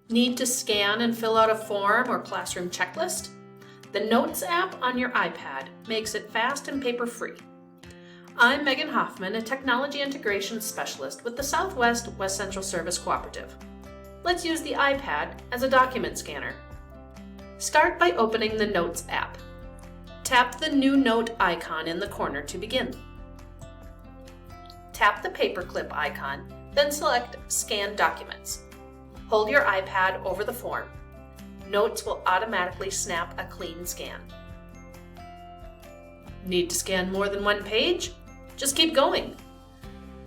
Need to scan and fill out a form or classroom checklist? The Notes app on your iPad makes it fast and paper-free. I'm Megan Hoffman, a Technology Integration Specialist with the Southwest West Central Service Cooperative. Let's use the iPad as a document scanner. Start by opening the Notes app. Tap the New Note icon in the corner to begin. Tap the paperclip icon, then select Scan Documents. Hold your iPad over the form. Notes will automatically snap a clean scan. Need to scan more than one page? Just keep going.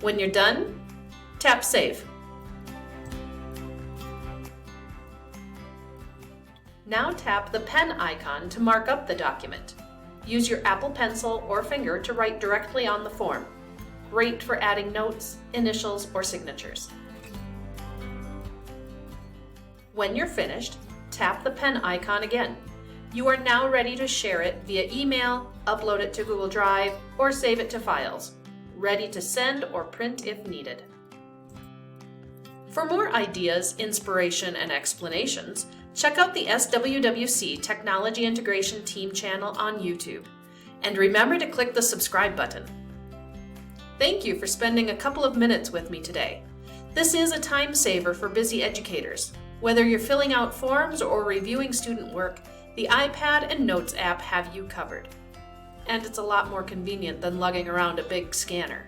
When you're done, tap Save. Now tap the pen icon to mark up the document. Use your Apple Pencil or finger to write directly on the form. Great for adding notes, initials, or signatures. When you're finished, tap the pen icon again. You are now ready to share it via email, upload it to Google Drive, or save it to files. Ready to send or print if needed. For more ideas, inspiration, and explanations, check out the SWWC Technology Integration Team channel on YouTube. And remember to click the subscribe button. Thank you for spending a couple of minutes with me today. This is a time saver for busy educators. Whether you're filling out forms or reviewing student work, the iPad and Notes app have you covered. And it's a lot more convenient than lugging around a big scanner.